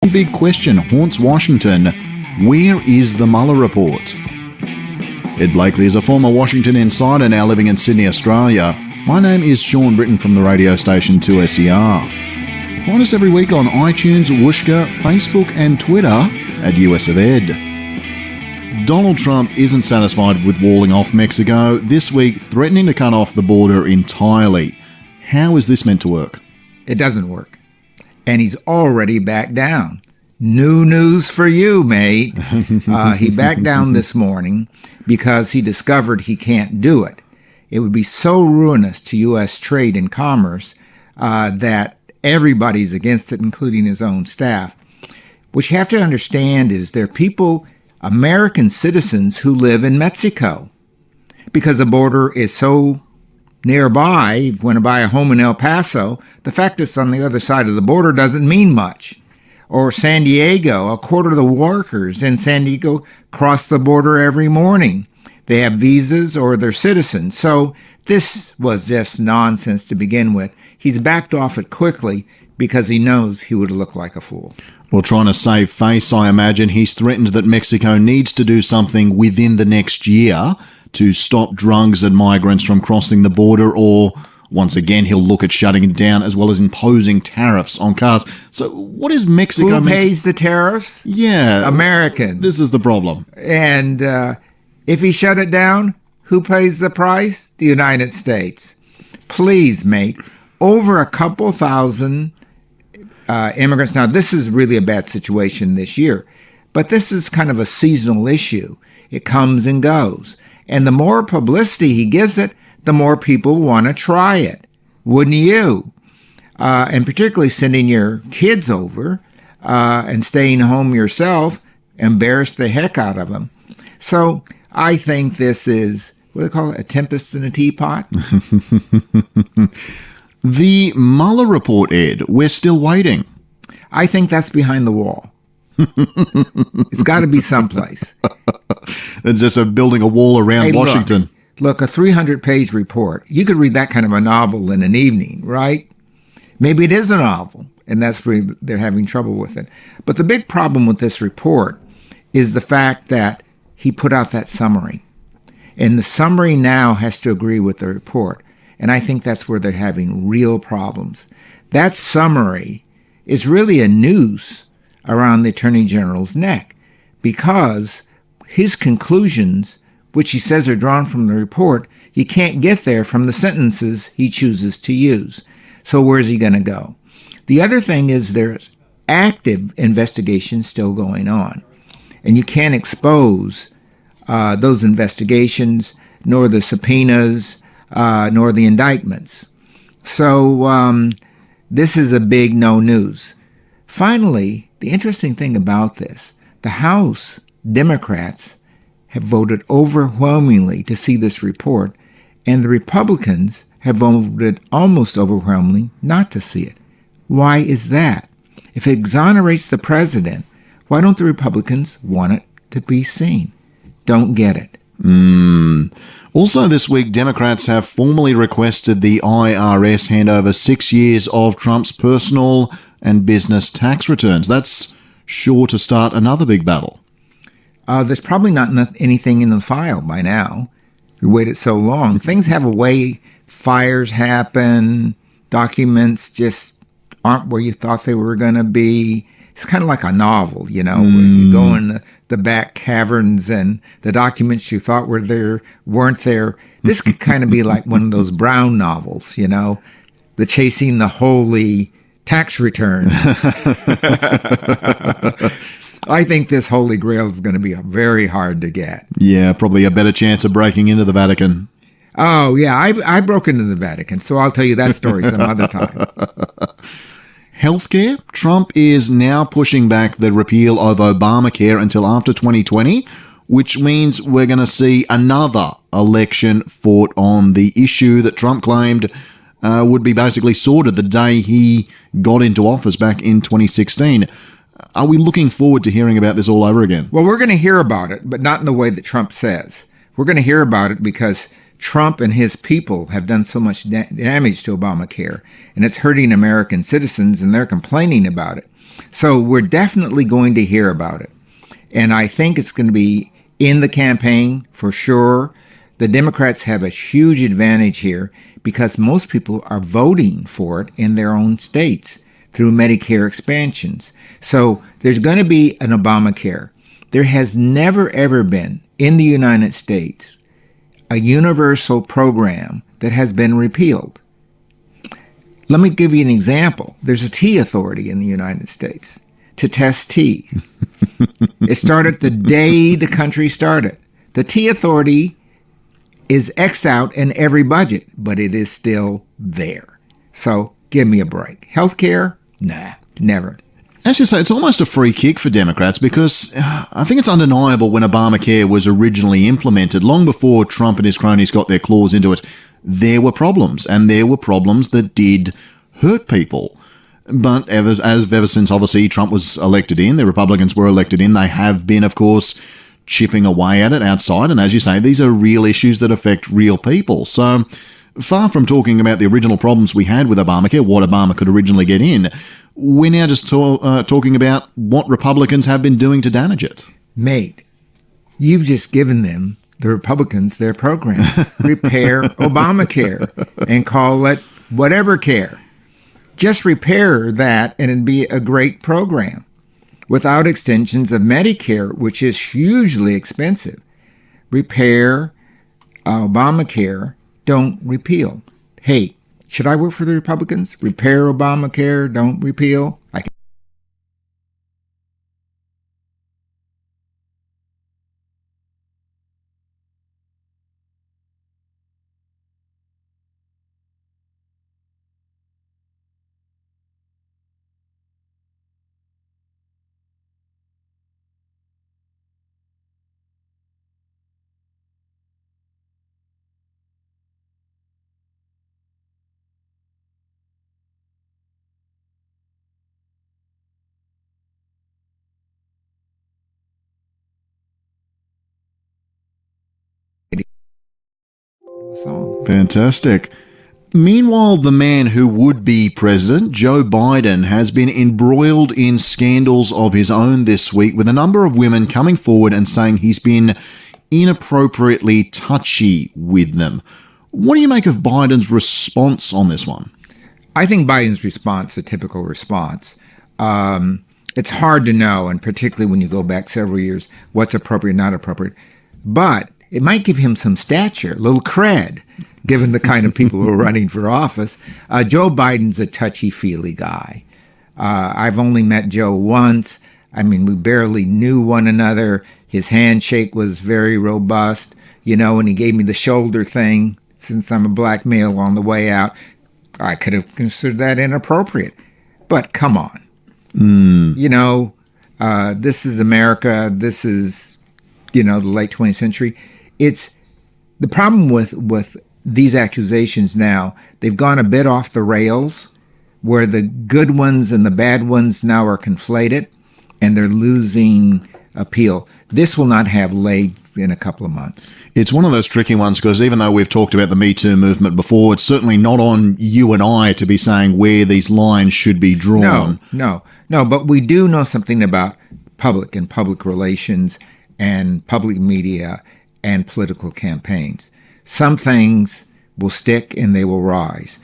One big question haunts Washington. Where is the Mueller report? Ed Blakely is a former Washington insider now living in Sydney, Australia. My name is Sean Britton from the radio station 2SER. Find us every week on iTunes, Whooshkaa, Facebook and Twitter at US of Ed. Donald Trump isn't satisfied with walling off Mexico, this week threatening to cut off the border entirely. How is this meant to work? It doesn't work. And he's already backed down. New news for you, mate. He backed down this morning because he discovered he can't do it. It would be so ruinous to U.S. trade and commerce that everybody's against it, including his own staff. What you have to understand is there are people, American citizens, who live in Mexico because the border is so nearby. If you want to buy a home in El Paso, the fact it's on the other side of the border doesn't mean much. Or San Diego, a quarter of the workers in San Diego cross the border every morning. They have visas or they're citizens. So this was just nonsense to begin with. He's backed off it quickly because he knows he would look like a fool. Well, trying to save face, I imagine he's threatened that Mexico needs to do something within the next year to stop drugs and migrants from crossing the border, or once again, he'll look at shutting it down as well as imposing tariffs on cars. So what is Mexico... Who pays the tariffs? Yeah. Americans. This is the problem. And if he shut it down, who pays the price? The United States. Please, mate, over a couple thousand immigrants. Now, this is really a bad situation this year, but this is kind of a seasonal issue. It comes and goes. And the more publicity he gives it, the more people want to try it. Wouldn't you? And particularly sending your kids over and staying home yourself, embarrass the heck out of them. So I think this is, what do they call it, a tempest in a teapot? The Mueller report, Ed, we're still waiting. I think that's behind the wall. It's got to be someplace. It's just building a wall around Washington. Look, a 300-page report. You could read that kind of a novel in an evening, right? Maybe it is a novel, and that's where they're having trouble with it. But the big problem with this report is the fact that he put out that summary. And the summary now has to agree with the report. And I think that's where they're having real problems. That summary is really a noose around the Attorney General's neck because his conclusions, which he says are drawn from the report, you can't get there from the sentences he chooses to use. So where's he going to go? The other thing is there's active investigations still going on. And you can't expose those investigations, nor the subpoenas, nor the indictments. So this is a big no news. Finally, the interesting thing about this, the House Democrats have voted overwhelmingly to see this report, and the Republicans have voted almost overwhelmingly not to see it. Why is that? If it exonerates the president, why don't the Republicans want it to be seen? Don't get it. Also this week, Democrats have formally requested the IRS hand over 6 years of Trump's personal and business tax returns. That's sure to start another big battle. There's probably not anything in the file by now. We waited so long. Things have a way, fires happen, documents just aren't where you thought they were going to be. It's kind of like a novel, you know, where you go in the back caverns and the documents you thought were there weren't there. This could kind of be like one of those Brown novels, you know, the Chasing the Holy Tax Return. I think this Holy Grail is going to be very hard to get. Yeah, probably a better chance of breaking into the Vatican. Oh, yeah, I broke into the Vatican, so I'll tell you that story some other time. Healthcare? Trump is now pushing back the repeal of Obamacare until after 2020, which means we're going to see another election fought on the issue that Trump claimed would be basically sorted the day he got into office back in 2016. Are we looking forward to hearing about this all over again? Well, we're going to hear about it, but not in the way that Trump says. We're going to hear about it because Trump and his people have done so much damage to Obamacare, and it's hurting American citizens, and they're complaining about it. So we're definitely going to hear about it. And I think it's going to be in the campaign for sure. The Democrats have a huge advantage here because most people are voting for it in their own states through Medicare expansions. So there's going to be an Obamacare. There has never, ever been in the United States a universal program that has been repealed. Let me give you an example. There's a tea authority in the United States to test tea. It started the day the country started. The tea authority is X'd out in every budget, but it is still there. So give me a break. Healthcare? Nah, never. As you say, it's almost a free kick for Democrats because I think it's undeniable when Obamacare was originally implemented, long before Trump and his cronies got their claws into it, there were problems, and there were problems that did hurt people. But ever since, obviously, Trump was elected in, the Republicans were elected in, they have been, of course, chipping away at it outside. And as you say, these are real issues that affect real people. So far from talking about the original problems we had with Obamacare, what Obama could originally get in, we're now just talking about what Republicans have been doing to damage it. Mate, you've just given them, the Republicans, their program. Repair Obamacare and call it whatever care. Just repair that and it'd be a great program without extensions of Medicare, which is hugely expensive. Repair Obamacare, don't repeal. Hey, should I work for the Republicans? Repair Obamacare, don't repeal. I can do a song. Fantastic. Meanwhile, the man who would be president, Joe Biden, has been embroiled in scandals of his own this week, with a number of women coming forward and saying he's been inappropriately touchy with them. What do you make of Biden's response on this one? I think Biden's response, a typical response. It's hard to know, and particularly when you go back several years, what's appropriate, not appropriate. But it might give him some stature, a little cred, given the kind of people who are running for office. Joe Biden's a touchy-feely guy. I've only met Joe once. I mean, we barely knew one another. His handshake was very robust, and he gave me the shoulder thing. Since I'm a black male on the way out, I could have considered that inappropriate. But come on. This is America. This is, the late 20th century. It's the problem with these accusations now. They've gone a bit off the rails, where the good ones and the bad ones now are conflated, and they're losing appeal. This will not have legs in a couple of months. It's one of those tricky ones because even though we've talked about the Me Too movement before, it's certainly not on you and I to be saying where these lines should be drawn. No, but we do know something about public and public relations and public media and political campaigns. Some things will stick and they will rise.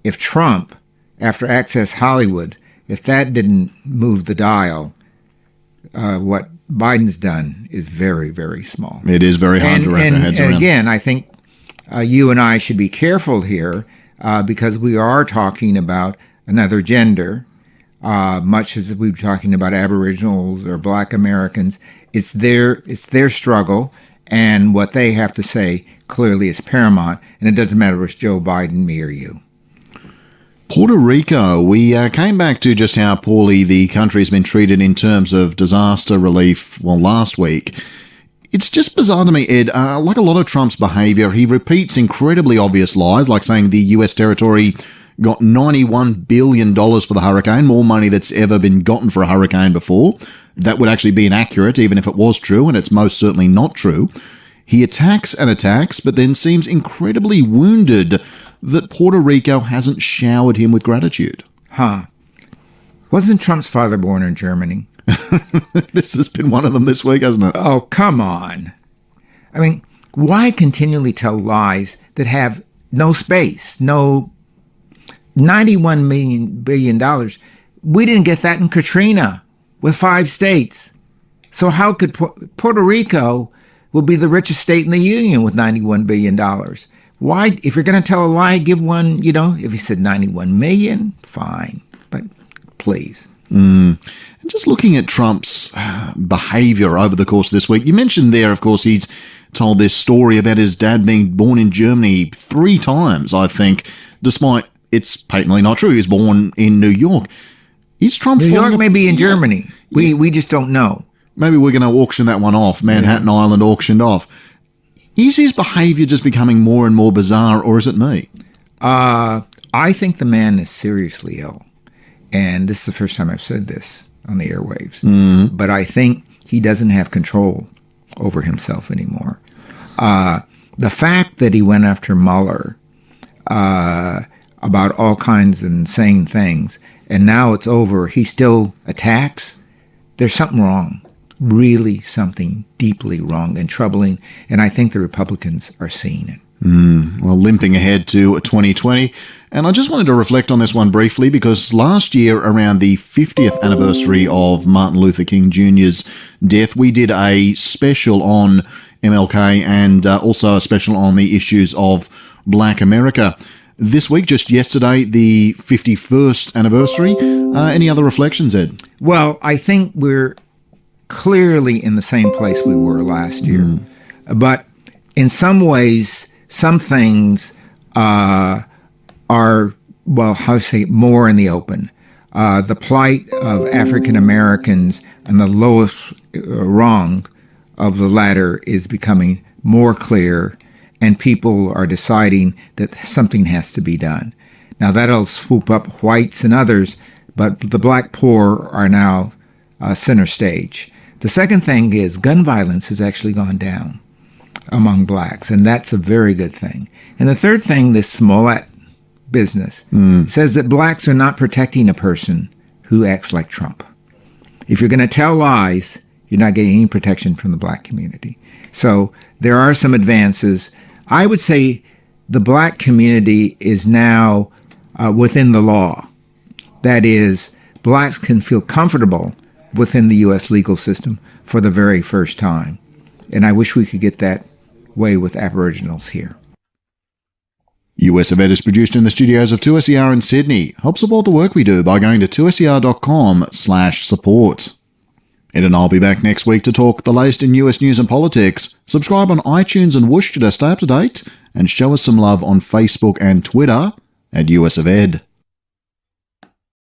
If Trump, after Access Hollywood, if that didn't move the dial, what Biden's done is very, very small. It is very hard to wrap our heads around. And again, I think you and I should be careful here because we are talking about another gender, much as we were talking about Aboriginals or Black Americans. It's their struggle, and what they have to say clearly is paramount, and it doesn't matter if it's Joe Biden, me, or you. Puerto Rico, we came back to just how poorly the country has been treated in terms of disaster relief, last week. It's just bizarre to me, Ed. Like a lot of Trump's behaviour, he repeats incredibly obvious lies, like saying the US territory got $91 billion for the hurricane, more money that's ever been gotten for a hurricane before. That would actually be inaccurate, even if it was true, and it's most certainly not true. He attacks and attacks, but then seems incredibly wounded that Puerto Rico hasn't showered him with gratitude. Wasn't Trump's father born in Germany? This has been one of them this week, hasn't it? Oh, come on. I mean, why continually tell lies that have no space, no $91 billion? We didn't get that in Katrina with 5 states. So how could Puerto Rico will be the richest state in the union with $91 billion? Why, if you're going to tell a lie, give one, if he said 91 million, fine. But please. And just looking at Trump's behavior over the course of this week, you mentioned there, of course, he's told this story about his dad being born in Germany 3 times, I think, despite it's patently not true. He was born in New York. Is Trump New York may be in Germany. We just don't know. Maybe we're going to auction that one off, Manhattan Island auctioned off. Is his behavior just becoming more and more bizarre, or is it me? I think the man is seriously ill. And this is the first time I've said this on the airwaves. But I think he doesn't have control over himself anymore. The fact that he went after Mueller about all kinds of insane things, and now it's over, he still attacks, there's something wrong. Really something deeply wrong and troubling, and I think the Republicans are seeing it. Well, limping ahead to 2020, and I just wanted to reflect on this one briefly because last year, around the 50th anniversary of Martin Luther King Jr.'s death, we did a special on MLK and also a special on the issues of Black America. This week, just yesterday, the 51st anniversary. Any other reflections, Ed? Well, I think we're clearly in the same place we were last year. But in some ways, some things are, more in the open. The plight of African Americans and the lowest rung of the latter is becoming more clear, and people are deciding that something has to be done. Now, that'll swoop up whites and others, but the black poor are now center stage. The second thing is gun violence has actually gone down among blacks, and that's a very good thing. And the third thing, this Smollett business, says that blacks are not protecting a person who acts like Trump. If you're going to tell lies, you're not getting any protection from the black community. So there are some advances. I would say the black community is now within the law. That is, blacks can feel comfortable within the U.S. legal system for the very first time. And I wish we could get that way with Aboriginals here. US of Ed is produced in the studios of 2SER in Sydney. Help support the work we do by going to 2ser.com/support. Ed and I'll be back next week to talk the latest in US news and politics. Subscribe on iTunes and Whoosh to stay up to date, and show us some love on Facebook and Twitter at US of Ed.